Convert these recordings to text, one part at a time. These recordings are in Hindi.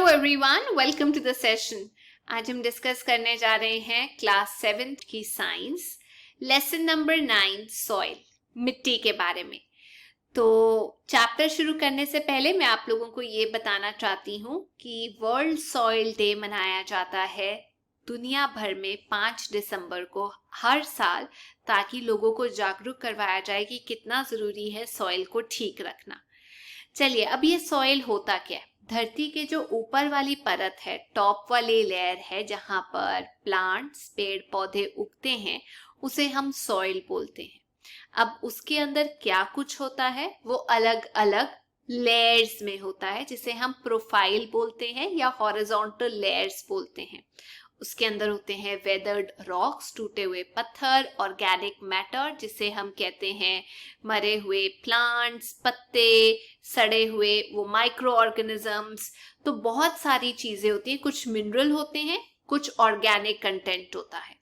Everyone, welcome to the session. आज हम डिस्कस करने जा रहे हैं क्लास 7th की साइंस लेसन नंबर 9 सॉइल, मिट्टी के बारे में। तो चैप्टर शुरू करने से पहले मैं आप लोगों को ये बताना चाहती हूँ कि वर्ल्ड सॉइल डे मनाया जाता है दुनिया भर में 5 दिसंबर को हर साल, ताकि लोगों को जागरूक करवाया जाए कि कितना ज़रूरी है सॉइल को ठीक रखना। चलिए, अब ये सॉइल होता क्या है? धरती के जो ऊपर वाली परत है, टॉप वाली लेयर है, जहां पर प्लांट्स, पेड़ पौधे उगते हैं, उसे हम सॉइल बोलते हैं। अब उसके अंदर क्या कुछ होता है, वो अलग अलग लेयर्स में होता है, जिसे हम प्रोफाइल बोलते हैं या हॉरिजॉन्टल लेयर्स बोलते हैं। उसके अंदर होते हैं वेदर्ड रॉक्स, टूटे हुए पत्थर, ऑर्गेनिक मैटर जिसे हम कहते हैं मरे हुए प्लांट्स, पत्ते, सड़े हुए वो माइक्रो ऑर्गेनिजम्स। तो बहुत सारी चीजें होती हैं, कुछ मिनरल होते हैं, कुछ ऑर्गेनिक कंटेंट होता है।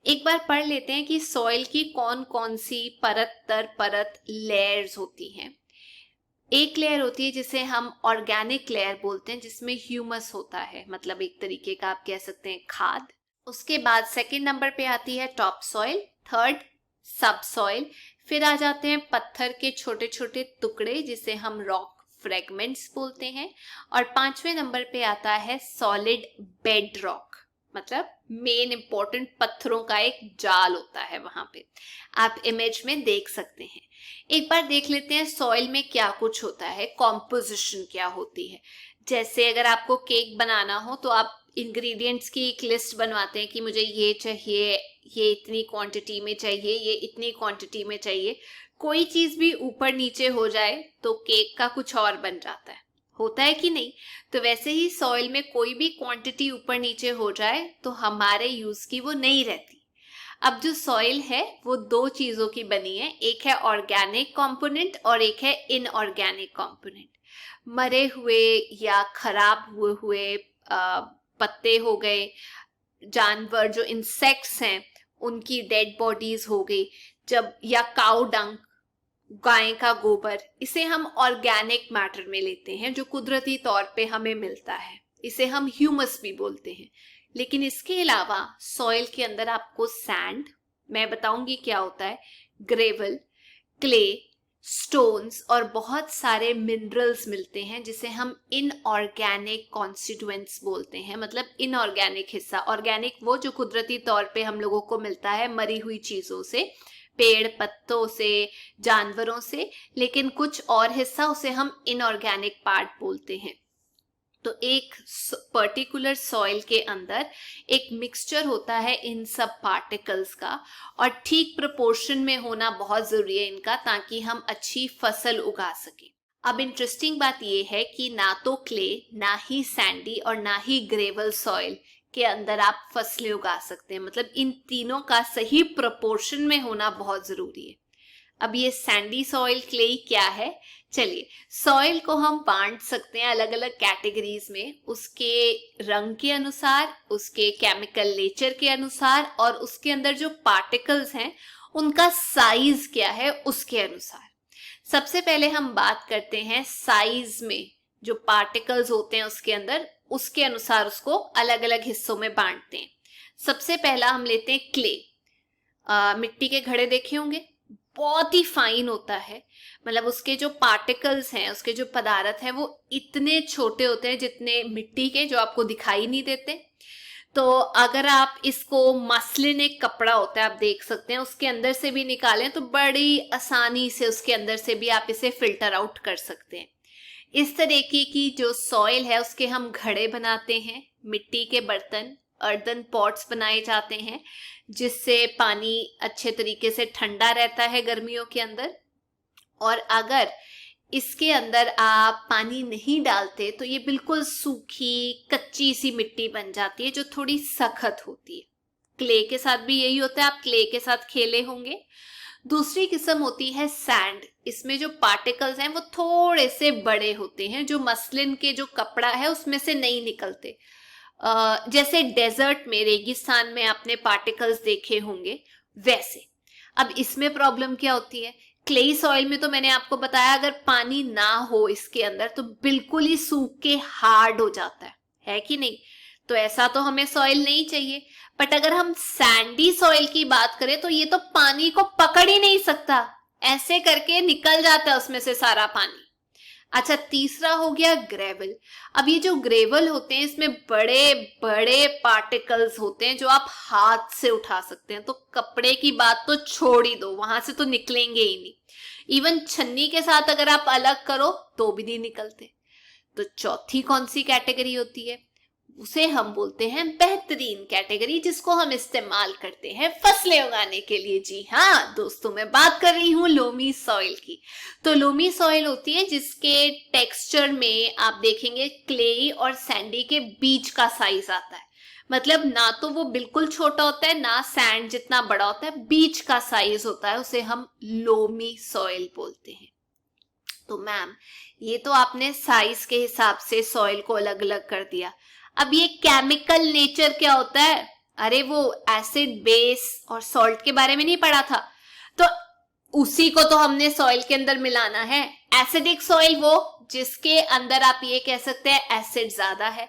एक बार पढ़ लेते हैं कि सॉइल की कौन कौन सी परत दर परत लेयर्स होती हैं। एक लेयर होती है जिसे हम ऑर्गेनिक लेयर बोलते हैं, जिसमें ह्यूमस होता है, मतलब एक तरीके का आप कह सकते हैं खाद। उसके बाद सेकंड नंबर पे आती है टॉप सॉइल, थर्ड सब सॉइल, फिर आ जाते हैं पत्थर के छोटे छोटे टुकड़े जिसे हम रॉक फ्रेगमेंट्स बोलते हैं, और पांचवें नंबर पे आता है सॉलिड बेड रॉक, मतलब मेन इंपॉर्टेंट पत्थरों का एक जाल होता है वहां पे, आप इमेज में देख सकते हैं। एक बार देख लेते हैं सॉइल में क्या कुछ होता है, कॉम्पोजिशन क्या होती है। जैसे अगर आपको केक बनाना हो तो आप इंग्रेडिएंट्स की एक लिस्ट बनवाते हैं कि मुझे ये चाहिए, ये इतनी क्वांटिटी में चाहिए, ये इतनी क्वांटिटी में चाहिए। कोई चीज भी ऊपर नीचे हो जाए तो केक का कुछ और बन जाता है, होता है कि नहीं? तो वैसे ही सॉइल में कोई भी क्वांटिटी ऊपर नीचे हो जाए तो हमारे यूज की वो नहीं रहती। अब जो सॉइल है वो दो चीजों की बनी है, एक है ऑर्गेनिक कंपोनेंट और एक है इनऑर्गेनिक कंपोनेंट। मरे हुए या खराब हुए पत्ते हो गए, जानवर जो इंसेक्ट्स हैं उनकी डेड बॉडीज हो गई, जब या काउ डंग, गाय का गोबर, इसे हम ऑर्गेनिक मैटर में लेते हैं जो कुदरती तौर पे हमें मिलता है, इसे हम ह्यूमस भी बोलते हैं। लेकिन इसके अलावा सॉइल के अंदर आपको सैंड, मैं बताऊंगी क्या होता है, ग्रेवल, क्ले, स्टोन्स और बहुत सारे मिनरल्स मिलते हैं जिसे हम इनऑर्गेनिक कॉन्स्टिट्यूएंट्स बोलते हैं, मतलब इनऑर्गेनिक हिस्सा। ऑर्गेनिक वो जो कुदरती तौर पे हम लोगों को मिलता है मरी हुई चीजों से, पेड़ पत्तों से, जानवरों से, लेकिन कुछ और हिस्सा उसे हम इनऑर्गेनिक पार्ट बोलते हैं। तो एक पर्टिकुलर सॉइल के अंदर एक मिक्सचर होता है इन सब पार्टिकल्स का, और ठीक प्रोपोर्शन में होना बहुत जरूरी है इनका, ताकि हम अच्छी फसल उगा सकें। अब इंटरेस्टिंग बात यह है कि ना तो क्ले, ना ही सैंडी और ना ही ग्रेवल सॉइल के अंदर आप फसलें उगा सकते हैं, मतलब इन तीनों का सही प्रोपोर्शन में होना बहुत जरूरी है। अब ये सैंडी सॉइल, क्ले क्या है? चलिए, सॉइल को हम बांट सकते हैं अलग अलग कैटेगरीज में, उसके रंग के अनुसार, उसके केमिकल नेचर के अनुसार, और उसके अंदर जो पार्टिकल्स हैं उनका साइज क्या है उसके अनुसार। सबसे पहले हम बात करते हैं साइज में, जो पार्टिकल्स होते हैं उसके अंदर, उसके अनुसार उसको अलग अलग हिस्सों में बांटते हैं। सबसे पहला हम लेते हैं क्ले। मिट्टी के घड़े देखे होंगे, बहुत ही फाइन होता है, मतलब उसके जो पार्टिकल्स हैं, उसके जो पदार्थ हैं वो इतने छोटे होते हैं जितने मिट्टी के, जो आपको दिखाई नहीं देते। तो अगर आप इसको, मसलिन एक कपड़ा होता है, आप देख सकते हैं, उसके अंदर से भी निकालें तो बड़ी आसानी से उसके अंदर से भी आप इसे फिल्टर आउट कर सकते हैं। इस तरीके की जो सॉइल है उसके हम घड़े बनाते हैं, मिट्टी के बर्तन, अर्दन पॉट्स बनाए जाते हैं, जिससे पानी अच्छे तरीके से ठंडा रहता है गर्मियों के अंदर। और अगर इसके अंदर आप पानी नहीं डालते तो ये बिल्कुल सूखी कच्ची सी मिट्टी बन जाती है जो थोड़ी सख्त होती है। क्ले के साथ भी यही होता है, आप क्ले के साथ खेले होंगे। दूसरी किस्म होती है सैंड, इसमें जो पार्टिकल्स हैं वो थोड़े से बड़े होते हैं, जो मसलिन के जो कपड़ा है उसमें से नहीं निकलते। जैसे डेजर्ट में, रेगिस्तान में आपने पार्टिकल्स देखे होंगे वैसे। अब इसमें प्रॉब्लम क्या होती है? क्लेई सॉइल में तो मैंने आपको बताया अगर पानी ना हो इसके अंदर तो बिल्कुल ही सूख के हार्ड हो जाता है, है कि नहीं? तो ऐसा तो हमें सॉइल नहीं चाहिए। बट अगर हम सैंडी सॉइल की बात करें तो ये तो पानी को पकड़ ही नहीं सकता, ऐसे करके निकल जाता है उसमें से सारा पानी। अच्छा, तीसरा हो गया ग्रेवल। अब ये जो ग्रेवल होते हैं इसमें बड़े बड़े पार्टिकल्स होते हैं जो आप हाथ से उठा सकते हैं, तो कपड़े की बात तो छोड़ ही दो, वहां से तो निकलेंगे ही नहीं। इवन छन्नी के साथ अगर आप अलग करो तो भी नहीं निकलते। तो चौथी कौन सी कैटेगरी होती है? उसे हम बोलते हैं बेहतरीन कैटेगरी, जिसको हम इस्तेमाल करते हैं फसलें उगाने के लिए। जी हाँ दोस्तों, मैं बात कर रही हूँ लोमी सॉइल की। तो लोमी सॉइल होती है जिसके टेक्सचर में आप देखेंगे क्ले और सैंडी के बीच का साइज आता है। मतलब ना तो वो बिल्कुल छोटा होता है, ना सैंड जितना बड़ा होता है, बीच का साइज होता है, उसे हम लोमी सॉइल बोलते हैं। तो मैम, ये तो आपने साइज के हिसाब से सॉइल को अलग अलग कर दिया। अब ये केमिकल नेचर क्या होता है? अरे वो एसिड, बेस और सॉल्ट के बारे में नहीं पढ़ा था? तो उसी को तो हमने सॉइल के अंदर मिलाना है। एसिडिक सॉइल वो जिसके अंदर आप ये कह सकते हैं एसिड ज्यादा है।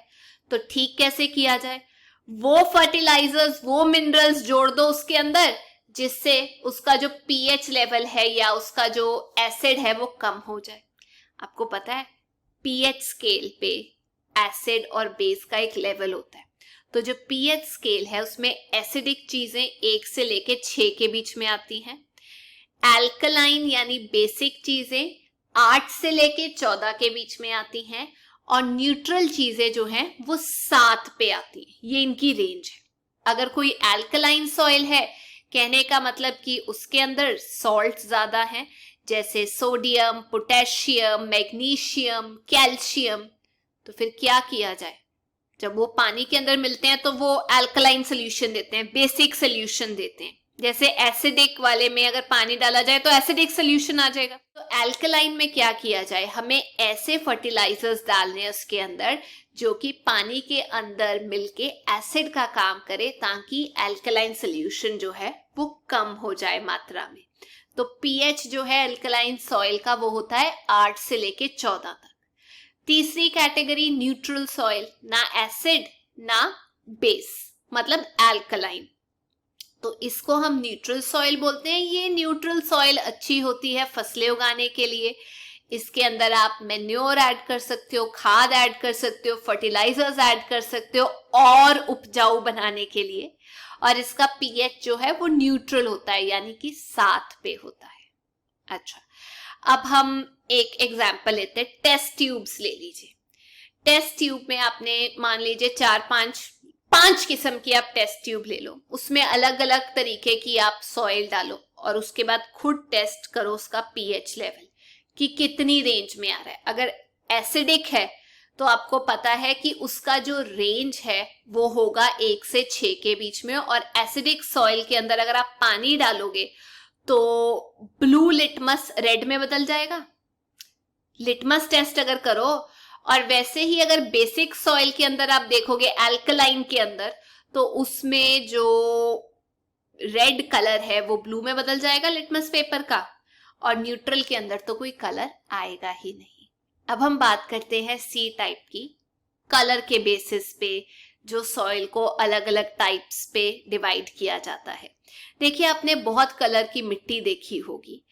तो ठीक कैसे किया जाए? वो फर्टिलाइजर्स, वो मिनरल्स जोड़ दो उसके अंदर जिससे उसका जो पीएच लेवल है या उसका जो एसिड है वो कम हो जाए। आपको पता है पीएच स्केल पे एसिड और बेस का एक लेवल होता है। तो जो पीएच स्केल है उसमें एसिडिक चीजें 1 से लेके 6 के बीच में आती हैं। एल्कलाइन यानी बेसिक चीजें 8 से लेके 14 के बीच में आती हैं। और न्यूट्रल चीजें जो हैं वो 7 पे आती हैं। ये इनकी रेंज है। अगर कोई एल्कलाइन सॉइल है, कहने का मतलब कि उसके अंदर सॉल्ट ज्यादा है, जैसे सोडियम, पोटेशियम, मैग्नीशियम, कैल्शियम। तो फिर क्या किया जाए? जब वो पानी के अंदर मिलते हैं तो वो अल्कलाइन सोल्यूशन देते हैं, बेसिक सोल्यूशन देते हैं। जैसे एसिडिक वाले में अगर पानी डाला जाए तो एसिडिक सोल्यूशन आ जाएगा। तो अल्कलाइन में क्या किया जाए? हमें ऐसे फर्टिलाइजर्स डालने हैं उसके अंदर जो कि पानी के अंदर मिलके एसिड का काम करे, ताकि अल्कलाइन सोल्यूशन जो है वो कम हो जाए मात्रा में। तो पीएच जो है अल्कलाइन सॉइल का वो होता है 8 से लेके 14 तक। तीसरी कैटेगरी न्यूट्रल सॉइल, ना एसिड ना बेस, मतलब अल्कलाइन। तो इसको हम न्यूट्रल सॉइल बोलते हैं। ये न्यूट्रल सॉइल अच्छी होती है फसलें उगाने के लिए। इसके अंदर आप मैन्योर ऐड कर सकते हो, खाद ऐड कर सकते हो, फर्टिलाइजर्स ऐड कर सकते हो और उपजाऊ बनाने के लिए। और इसका पीएच जो है वो न्यूट्रल होता है, यानी कि 7 पे होता है। अच्छा, अब हम एक एग्जाम्पल लेते हैं। टेस्ट ट्यूब्स ले लीजिए। टेस्ट ट्यूब में आपने मान लीजिए 4-5 किस्म की आप टेस्ट ट्यूब ले लो, उसमें अलग अलग तरीके की आप सॉइल डालो और उसके बाद खुद टेस्ट करो उसका पीएच लेवल कि कितनी रेंज में आ रहा है। अगर एसिडिक है तो आपको पता है कि उसका जो रेंज है वो होगा 1 से 6 के बीच में। और एसिडिक सॉइल के अंदर अगर आप पानी डालोगे तो ब्लू लिटमस रेड में बदल जाएगा। लिटमस टेस्ट अगर करो, और वैसे ही अगर बेसिक सॉइल के अंदर आप देखोगे अल्कलाइन के अंदर, तो उसमें जो रेड कलर है वो ब्लू में बदल जाएगा लिटमस पेपर का, और न्यूट्रल के अंदर तो कोई कलर आएगा ही नहीं। अब हम बात करते हैं सी टाइप की, कलर के बेसिस पे जो सॉइल को अलग अलग टाइप्स पे डिवाइड किया जाता है। देखिए, आपने बहुत कलर की मिट्टी देखी होगी।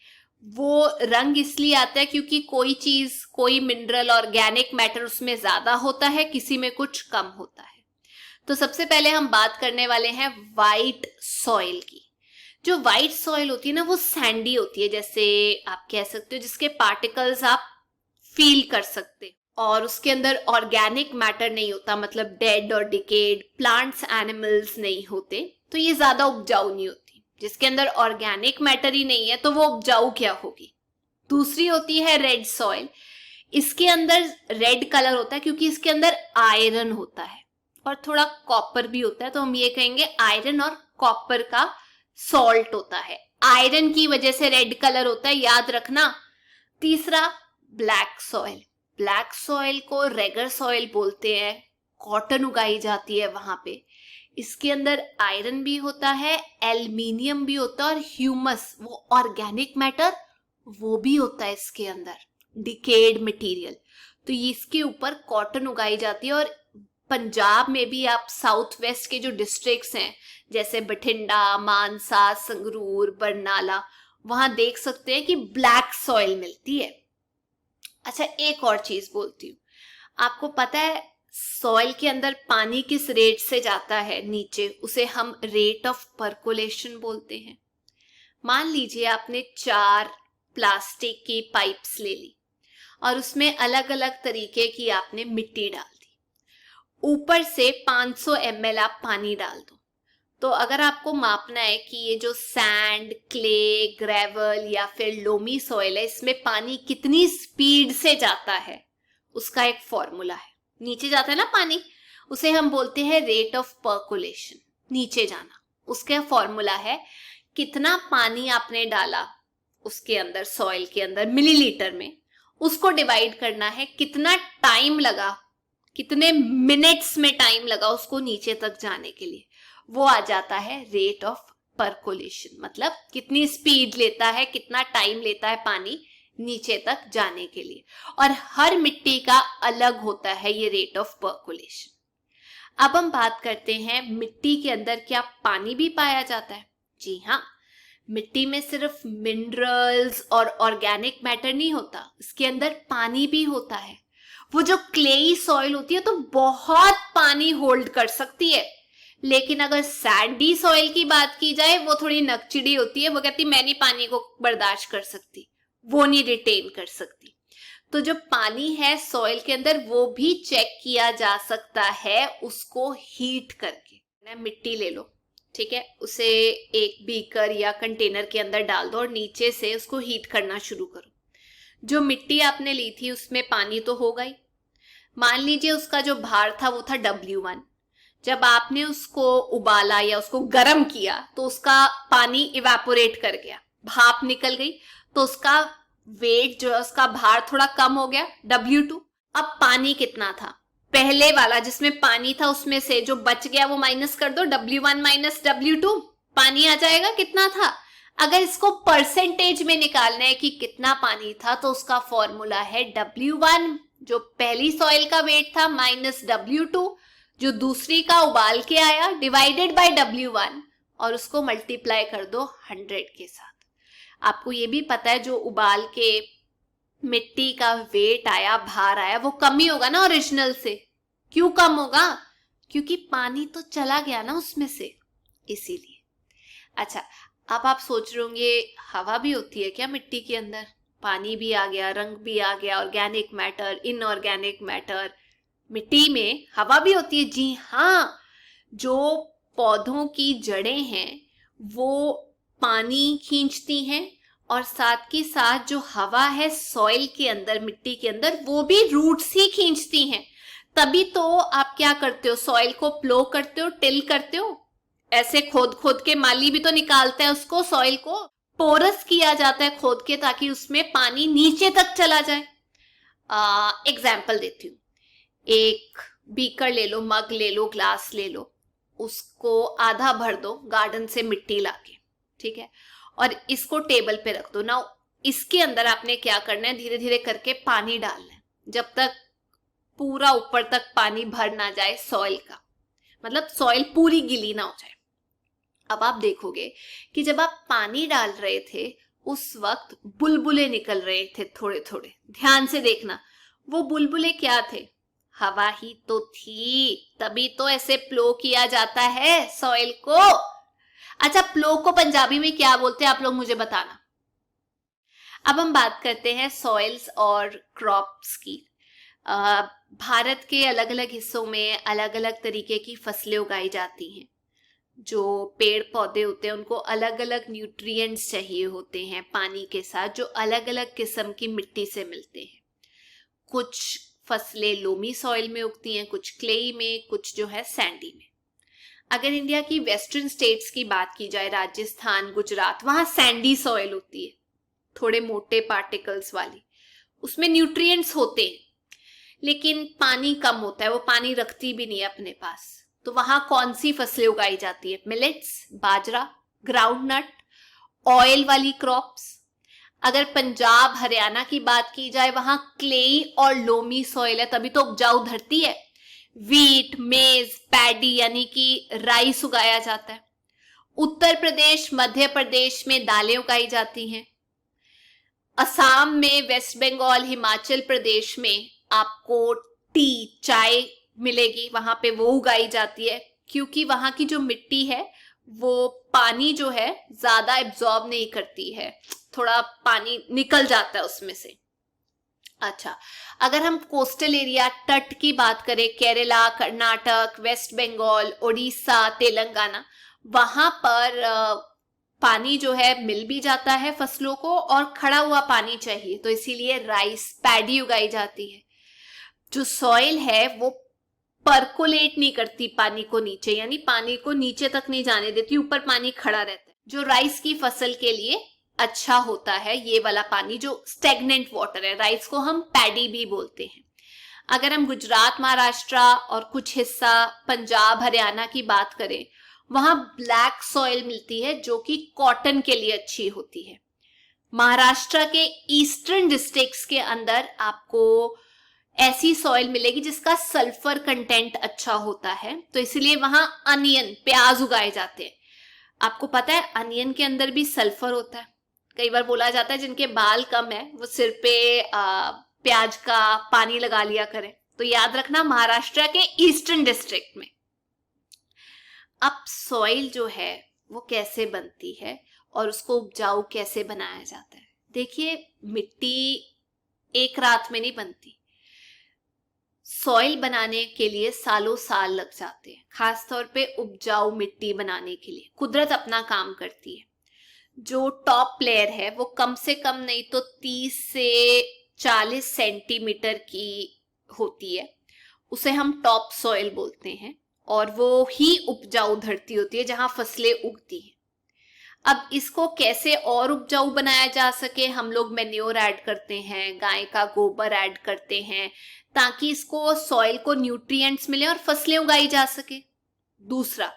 वो रंग इसलिए आता है क्योंकि कोई चीज, कोई मिनरल, ऑर्गेनिक मैटर उसमें ज्यादा होता है, किसी में कुछ कम होता है। तो सबसे पहले हम बात करने वाले हैं वाइट सॉइल की। जो वाइट सॉइल होती है ना वो सैंडी होती है, जैसे आप कह सकते हो जिसके पार्टिकल्स आप फील कर सकते हो, और उसके अंदर ऑर्गेनिक मैटर नहीं होता, मतलब डेड और डिकेड प्लांट्स, एनिमल्स नहीं होते, तो ये ज्यादा उपजाऊ नहीं होती। जिसके अंदर ऑर्गेनिक मैटर ही नहीं है तो वो उपजाऊ क्या होगी? दूसरी होती है रेड सॉइल। इसके अंदर रेड कलर होता है क्योंकि इसके अंदर आयरन होता है और थोड़ा कॉपर भी होता है, तो हम ये कहेंगे आयरन और कॉपर का सॉल्ट होता है। आयरन की वजह से रेड कलर होता है, याद रखना। तीसरा ब्लैक सॉइल। ब्लैक सॉइल को रेगर सॉइल बोलते हैं, कॉटन उगाई जाती है वहां पे। इसके अंदर आयरन भी होता है, एल्युमिनियम भी होता है, और ह्यूमस, वो ऑर्गेनिक मैटर, वो भी होता है इसके अंदर, डिकेड मटेरियल। तो ये इसके ऊपर कॉटन उगाई जाती है और पंजाब में भी आप साउथ वेस्ट के जो डिस्ट्रिक्ट्स हैं जैसे बठिंडा, मानसा, संगरूर, बरनाला, वहां देख सकते हैं कि ब्लैक सॉइल मिलती है। अच्छा, एक और चीज बोलती हूँ, आपको पता है सॉइल के अंदर पानी किस रेट से जाता है नीचे, उसे हम रेट ऑफ परकोलेशन बोलते हैं। मान लीजिए आपने 4 प्लास्टिक की पाइप्स ले ली और उसमें अलग अलग तरीके की आपने मिट्टी डाल दी, ऊपर से 500 ml आप पानी डाल दो। तो अगर आपको मापना है कि ये जो सैंड, क्ले, ग्रेवल या फिर लोमी सॉइल है, इसमें पानी कितनी स्पीड से जाता है, उसका एक फॉर्मूला है। नीचे जाता है ना पानी, उसे हम बोलते हैं रेट ऑफ परकोलेशन, नीचे जाना। उसका फॉर्मूला है कितना पानी आपने डाला उसके अंदर, सॉइल के अंदर मिलीलीटर में, उसको डिवाइड करना है कितना टाइम लगा, कितने मिनट्स में टाइम लगा उसको नीचे तक जाने के लिए, वो आ जाता है रेट ऑफ परकोलेशन। मतलब कितनी स्पीड लेता है, कितना टाइम लेता है पानी नीचे तक जाने के लिए। और हर मिट्टी का अलग होता है ये रेट ऑफ परकोलेशन। अब हम बात करते हैं मिट्टी के अंदर क्या पानी भी पाया जाता है। जी हाँ, मिट्टी में सिर्फ मिनरल्स और ऑर्गेनिक मैटर नहीं होता, इसके अंदर पानी भी होता है। वो जो क्लेई सॉइल होती है तो बहुत पानी होल्ड कर सकती है, लेकिन अगर सैंडी सॉइल की बात की जाए वो थोड़ी नकचिड़ी होती है, वो कहती मैं नहीं पानी को बर्दाश्त कर सकती, वो नहीं रिटेन कर सकती। तो जो पानी है सॉइल के अंदर वो भी चेक किया जा सकता है उसको हीट करके। मिट्टी ले लो, ठीक है, उसे एक बीकर या कंटेनर के अंदर डाल दो और नीचे से उसको हीट करना शुरू करो। जो मिट्टी आपने ली थी उसमें पानी तो होगा ही। मान लीजिए उसका जो भार था वो था W1। जब आपने उसको उबाला या उसको गर्म किया तो उसका पानी इवेपोरेट कर गया, भाप निकल गई, तो उसका वेट जो है, उसका भार थोड़ा कम हो गया, W2। अब पानी कितना था, पहले वाला जिसमें पानी था उसमें से जो बच गया वो माइनस कर दो, W1 माइनस W2, पानी आ जाएगा कितना था। अगर इसको परसेंटेज में निकालना है कि कितना पानी था तो उसका फॉर्मूला है W1 जो पहली सॉइल का वेट था माइनस W2 जो दूसरी का उबाल के आया डिवाइडेड बाय W1 और उसको मल्टीप्लाई कर दो 100 के साथ। आपको ये भी पता है जो उबाल के मिट्टी का वेट आया, भार आया, वो कम ही होगा ना ओरिजिनल से। क्यों कम होगा? क्योंकि पानी तो चला गया ना उसमें से, इसीलिए। अच्छा, अब आप सोच रहे होंगे हवा भी होती है क्या मिट्टी के अंदर? पानी भी आ गया, रंग भी आ गया, ऑर्गेनिक मैटर, इनऑर्गेनिक मैटर, मिट्टी में हवा भी होती है। जी हाँ, जो पौधों की जड़ें हैं वो पानी खींचती हैं और साथ के साथ जो हवा है सॉइल के अंदर, मिट्टी के अंदर, वो भी रूट्स ही खींचती हैं। तभी तो आप क्या करते हो, सॉइल को प्लो करते हो, टिल करते हो, ऐसे खोद खोद के, माली भी तो निकालता है उसको, सॉइल को पोरस किया जाता है खोद के ताकि उसमें पानी नीचे तक चला जाए। एग्जाम्पल देती हूँ, एक बीकर ले लो, मग ले लो, ग्लास ले लो, उसको आधा भर दो गार्डन से मिट्टी लाके, ठीक है, और इसको टेबल पे रख दो ना। इसके अंदर आपने क्या करना है, धीरे धीरे करके पानी डालना है जब तक पूरा ऊपर तक पानी भर ना जाए सॉइल का, मतलब सॉइल पूरी गीली ना हो जाए। अब आप देखोगे कि जब आप पानी डाल रहे थे उस वक्त बुलबुले निकल रहे थे थोड़े थोड़े, ध्यान से देखना। वो बुलबुले क्या थे? हवा ही तो थी, तभी तो ऐसे प्लो किया जाता है सॉइल को। अच्छा, प्लो को पंजाबी में क्या बोलते हैं आप लोग मुझे बताना। अब हम बात करते हैं सॉइल्स और क्रॉप्स की। भारत के अलग अलग हिस्सों में अलग अलग तरीके की फसलें उगाई जाती हैं। जो पेड़ पौधे होते हैं उनको अलग अलग न्यूट्रिएंट्स चाहिए होते हैं पानी के साथ, जो अलग अलग किस्म की मिट्टी से मिलते हैं। कुछ फसलें लोमी सॉइल में उगती हैं, कुछ क्लेई में, कुछ जो है सैंडी में। अगर इंडिया की वेस्टर्न स्टेट्स की बात की जाए, राजस्थान, गुजरात, वहां सैंडी सॉइल होती है, थोड़े मोटे पार्टिकल्स वाली, उसमें न्यूट्रिएंट्स होते हैं लेकिन पानी कम होता है, वो पानी रखती भी नहीं है अपने पास। तो वहां कौन सी फसलें उगाई जाती है? मिलेट्स, बाजरा, ग्राउंडनट, ऑयल वाली क्रॉप्स। अगर पंजाब, हरियाणा की बात की जाए, वहां क्लेई और लोमी सॉइल है, तभी तो उपजाऊ धरती है। वीट, मेज, पैडी यानी कि राइस उगाया जाता है। उत्तर प्रदेश, मध्य प्रदेश में दालें उगाई जाती हैं। असम में, वेस्ट बंगाल, हिमाचल प्रदेश में आपको टी, चाय मिलेगी, वहां पे वो उगाई जाती है, क्योंकि वहां की जो मिट्टी है वो पानी जो है ज्यादा एब्जॉर्ब नहीं करती है, थोड़ा पानी निकल जाता है उसमें से। अच्छा, अगर हम कोस्टल एरिया, तट की बात करें, केरला, कर्नाटक, वेस्ट बंगाल, उड़ीसा, तेलंगाना, वहां पर पानी जो है मिल भी जाता है फसलों को, और खड़ा हुआ पानी चाहिए, तो इसीलिए राइस, पैडी उगाई जाती है। जो सॉइल है वो परकोलेट नहीं करती पानी को नीचे, यानी पानी को नीचे तक नहीं जाने देती, ऊपर पानी खड़ा रहता है। जो राइस की फसल के लिए अच्छा होता है ये वाला पानी, जो स्टेगनेंट वाटर है, राइस को हम पैडी भी बोलते हैं। अगर हम गुजरात, महाराष्ट्र और कुछ हिस्सा पंजाब, हरियाणा की बात करें, वहां ब्लैक सॉइल मिलती है जो कि कॉटन के लिए अच्छी होती है। महाराष्ट्र के ईस्टर्न डिस्ट्रिक्ट्स के अंदर आपको ऐसी सॉइल मिलेगी जिसका सल्फर कंटेंट अच्छा होता है, तो इसलिए वहां अनियन, प्याज उगाए जाते हैं। आपको पता है अनियन के अंदर भी सल्फर होता है। कई बार बोला जाता है जिनके बाल कम है वो सिर पे प्याज का पानी लगा लिया करें, तो याद रखना महाराष्ट्र के ईस्टर्न डिस्ट्रिक्ट में। अब सॉइल जो है वो कैसे बनती है और उसको उपजाऊ कैसे बनाया जाता है। देखिए, मिट्टी एक रात में नहीं बनती, सॉइल बनाने के लिए सालों साल लग जाते हैं, खासतौर पे उपजाऊ मिट्टी बनाने के लिए कुदरत अपना काम करती है। जो टॉप लेयर है वो कम से कम नहीं तो 30 से 40 सेंटीमीटर की होती है, उसे हम टॉप सॉइल बोलते हैं, और वो ही उपजाऊ धरती होती है जहां फसलें उगती हैं। अब इसको कैसे और उपजाऊ बनाया जा सके, हम लोग मैन्योर ऐड करते हैं, गाय का गोबर ऐड करते हैं, ताकि इसको सॉइल को न्यूट्रिएंट्स मिले और फसलें उगाई जा सके। दूसरा,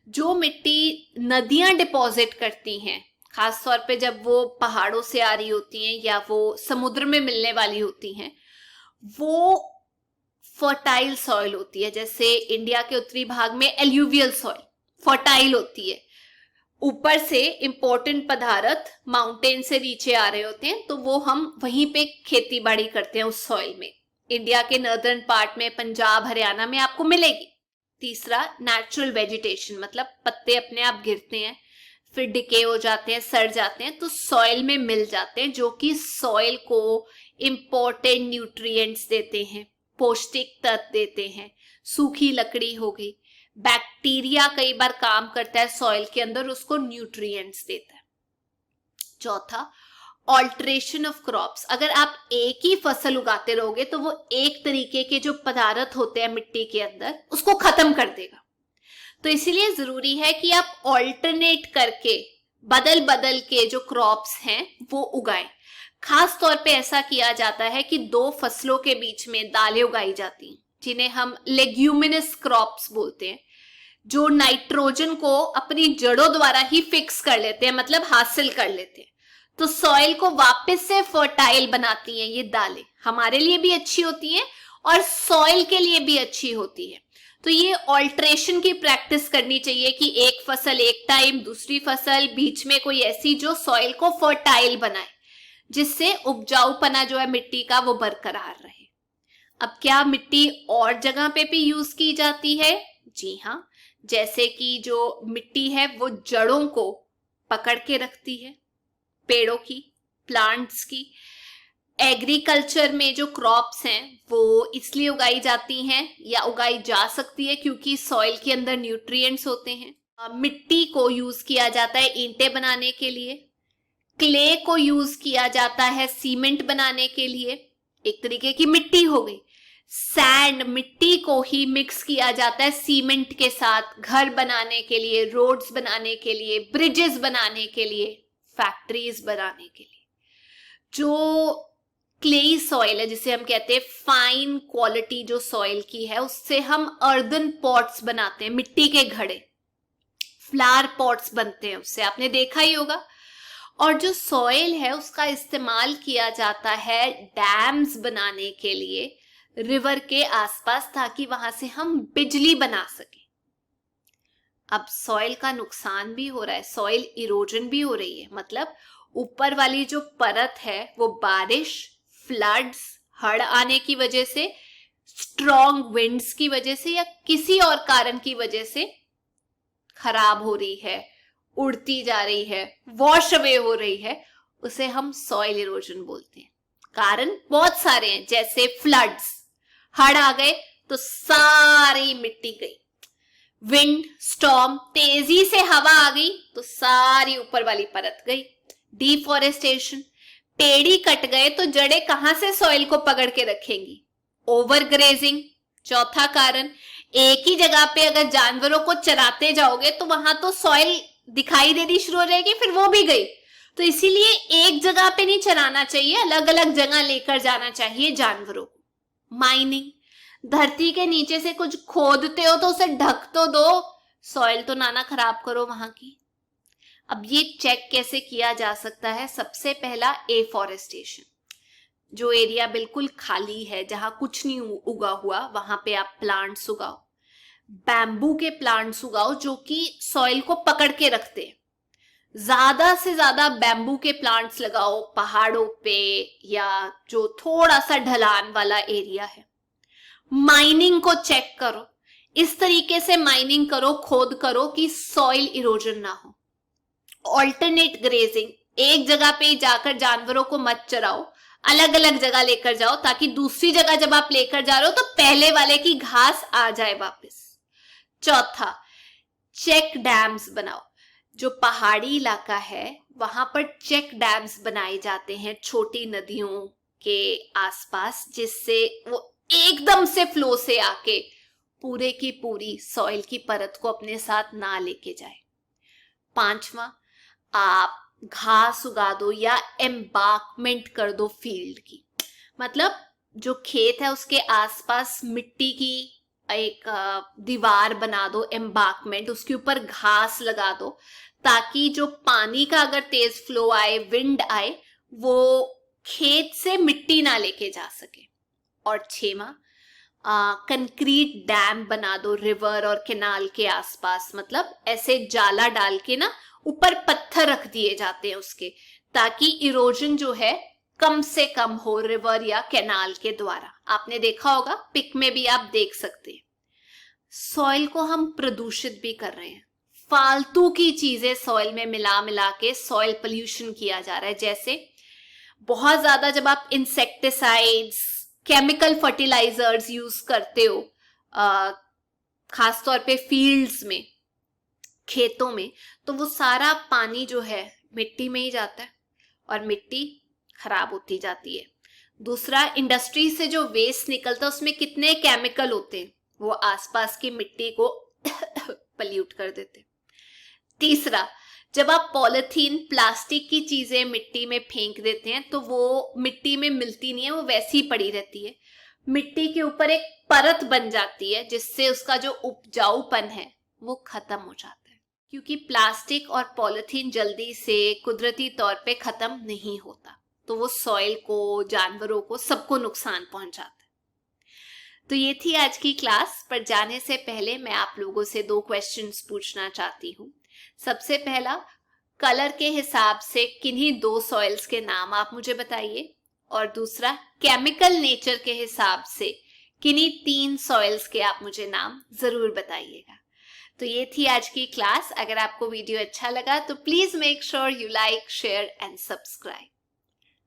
जो मिट्टी नदियां डिपॉजिट करती हैं, खास तौर पे जब वो पहाड़ों से आ रही होती हैं या वो समुद्र में मिलने वाली होती हैं, वो फर्टाइल सॉइल होती है। जैसे इंडिया के उत्तरी भाग में एल्यूवियल सॉइल फर्टाइल होती है, ऊपर से इंपॉर्टेंट पदार्थ माउंटेन से नीचे आ रहे होते हैं, तो वो हम वहीं पे खेती बाड़ी करते हैं उस सॉइल में। इंडिया के नॉर्दर्न पार्ट में, पंजाब, हरियाणा में आपको मिलेगी। तीसरा, नेचुरल वेजिटेशन, मतलब पत्ते अपने आप गिरते हैं, फिर डिके हो जाते हैं, सड़ जाते हैं, तो सॉइल में मिल जाते हैं, जो कि सॉइल को इंपॉर्टेंट न्यूट्रिएंट्स देते हैं, पौष्टिक तत्व देते हैं। सूखी लकड़ी हो गई, बैक्टीरिया कई बार काम करता है सॉइल के अंदर, उसको न्यूट्रिएंट्स देता है। चौथा, ऑल्टरेशन ऑफ क्रॉप्स, अगर आप एक ही फसल उगाते रहोगे तो वो एक तरीके के जो पदार्थ होते हैं मिट्टी के अंदर उसको खत्म कर देगा, तो इसीलिए जरूरी है कि आप ऑल्टरनेट करके, बदल बदल के जो क्रॉप्स हैं वो उगाएं। खास तौर पे ऐसा किया जाता है कि दो फसलों के बीच में दालें उगाई जाती हैं, जिन्हें हम लेग्यूमिनस क्रॉप्स बोलते हैं, जो नाइट्रोजन को अपनी जड़ों द्वारा ही फिक्स कर लेते हैं, मतलब हासिल कर लेते हैं, तो सॉइल को वापस से फर्टाइल बनाती हैं। ये दालें हमारे लिए भी अच्छी होती हैं और सॉइल के लिए भी अच्छी होती है। तो ये ऑल्ट्रेशन की प्रैक्टिस करनी चाहिए कि एक फसल एक टाइम, दूसरी फसल बीच में कोई ऐसी जो सॉइल को फर्टाइल बनाए, जिससे उपजाऊपना जो है मिट्टी का वो बरकरार रहे। अब क्या मिट्टी और जगह पे भी यूज की जाती है? जी हाँ, जैसे कि जो मिट्टी है वो जड़ों को पकड़ के रखती है, पेड़ों की, प्लांट्स की। एग्रीकल्चर में जो क्रॉप्स हैं वो इसलिए उगाई जाती हैं या उगाई जा सकती है क्योंकि सॉइल के अंदर न्यूट्रिएंट्स होते हैं। मिट्टी को यूज किया जाता है ईंटें बनाने के लिए, क्ले को यूज किया जाता है सीमेंट बनाने के लिए, एक तरीके की मिट्टी हो गई। सैंड, मिट्टी को ही मिक्स किया जाता है सीमेंट के साथ, घर बनाने के लिए, रोड्स बनाने के लिए, ब्रिजेस बनाने के लिए, फैक्ट्रीज बनाने के लिए। जो क्लेई सॉइल है, जिसे हम कहते हैं फाइन क्वालिटी जो सॉइल की है, उससे हम अर्दन पॉट्स बनाते हैं, मिट्टी के घड़े, फ्लावर पॉट्स बनते हैं उससे, आपने देखा ही होगा। और जो सॉइल है उसका इस्तेमाल किया जाता है डैम्स बनाने के लिए, रिवर के आसपास, ताकि वहां से हम बिजली बना सके। अब सॉइल का नुकसान भी हो रहा है, सॉइल इरोजन भी हो रही है, मतलब ऊपर वाली जो परत है वो बारिश, फ्लड्स, हड़ आने की वजह से, स्ट्रॉन्ग विंड्स की वजह से या किसी और कारण की वजह से खराब हो रही है, उड़ती जा रही है, वॉश अवे हो रही है, उसे हम सॉइल इरोजन बोलते हैं। कारण बहुत सारे हैं, जैसे फ्लड्स, हड़ आ गए तो सारी मिट्टी गई, विंड स्टॉर्म, तेजी से हवा आ गई तो सारी ऊपर वाली परत गई, डिफॉरेस्टेशन, पेड़ कट गए तो जड़ें कहां से सॉइल को पकड़ के रखेंगी, ओवर ग्रेजिंग, चौथा कारण, एक ही जगह पे अगर जानवरों को चराते जाओगे तो वहां तो सॉइल दिखाई देनी शुरू हो जाएगी, फिर वो भी गई, तो इसीलिए एक जगह पे नहीं चराना चाहिए, अलग अलग जगह लेकर जाना चाहिए जानवरों को। माइनिंग, धरती के नीचे से कुछ खोदते हो तो उसे ढक तो दो, सॉइल तो ना खराब करो वहां की। अब ये चेक कैसे किया जा सकता है? सबसे पहला एफॉरेस्टेशन, जो एरिया बिल्कुल खाली है, जहां कुछ नहीं उगा हुआ, वहां पे आप प्लांट्स उगाओ, बैम्बू के प्लांट्स उगाओ जो कि सॉइल को पकड़ के रखते हैं, ज्यादा से ज्यादा बैम्बू के प्लांट्स लगाओ पहाड़ों पे या जो थोड़ा सा ढलान वाला एरिया है। माइनिंग को चेक करो, इस तरीके से माइनिंग करो, खोद करो कि सॉइल इरोजन ना हो। ऑल्टरनेट ग्रेजिंग, एक जगह पे जाकर जानवरों को मत चराओ, अलग अलग जगह लेकर जाओ, ताकि दूसरी जगह जब आप लेकर जा रहे हो तो पहले वाले की घास आ जाए वापस। चौथा, चेक डैम्स बनाओ, जो पहाड़ी इलाका है वहां पर चेक डैम्स बनाए जाते हैं छोटी नदियों के आसपास, जिससे वो एकदम से फ्लो से आके पूरे की पूरी सॉइल की परत को अपने साथ ना लेके जाए। पांचवा, आप घास उगा दो या एम्बार्कमेंट कर दो फील्ड की, मतलब जो खेत है उसके आसपास मिट्टी की एक दीवार बना दो, एम्बार्कमेंट, उसके ऊपर घास लगा दो, ताकि जो पानी का अगर तेज फ्लो आए, विंड आए, वो खेत से मिट्टी ना लेके जा सके। और छेवा, कंक्रीट डैम बना दो रिवर और कैनाल के आसपास, मतलब ऐसे जाला डाल के ना ऊपर पत्थर रख दिए जाते हैं उसके, ताकि इरोजन जो है कम से कम हो रिवर या कैनाल के द्वारा। आपने देखा होगा, पिक में भी आप देख सकते हैं। सॉइल को हम प्रदूषित भी कर रहे हैं, फालतू की चीजें सॉइल में मिला मिला के सॉइल पोल्यूशन किया जा रहा है। जैसे बहुत ज्यादा जब आप इंसेक्टिसाइड्स, केमिकल फर्टिलाइजर्स यूज करते हो, खासतौर पे फील्ड्स में, खेतों में, तो वो सारा पानी जो है मिट्टी में ही जाता है और मिट्टी खराब होती जाती है। दूसरा, इंडस्ट्री से जो वेस्ट निकलता है उसमें कितने केमिकल होते हैं, वो आसपास की मिट्टी को पल्यूट कर देते हैं। तीसरा, जब आप पॉलिथीन, प्लास्टिक की चीजें मिट्टी में फेंक देते हैं तो वो मिट्टी में मिलती नहीं है, वो वैसी ही पड़ी रहती है, मिट्टी के ऊपर एक परत बन जाती है, जिससे उसका जो उपजाऊपन है वो खत्म हो जाता है, क्योंकि प्लास्टिक और पॉलिथीन जल्दी से कुदरती तौर पे खत्म नहीं होता, तो वो सॉइल को, जानवरों को, सबको नुकसान पहुंचाता है। तो ये थी आज की क्लास, पर जाने से पहले मैं आप लोगों से 2 क्वेश्चंस पूछना चाहती हूँ। सबसे पहला, कलर के हिसाब से किन्हीं 2 सॉइल्स के नाम आप मुझे बताइए, और दूसरा, केमिकल नेचर के हिसाब से किन्हीं 3 सॉइल्स के आप मुझे नाम जरूर बताइएगा। तो ये थी आज की क्लास। अगर आपको वीडियो अच्छा लगा तो please make sure you like, share and subscribe.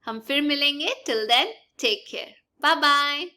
हम फिर मिलेंगे, till then take care, bye bye.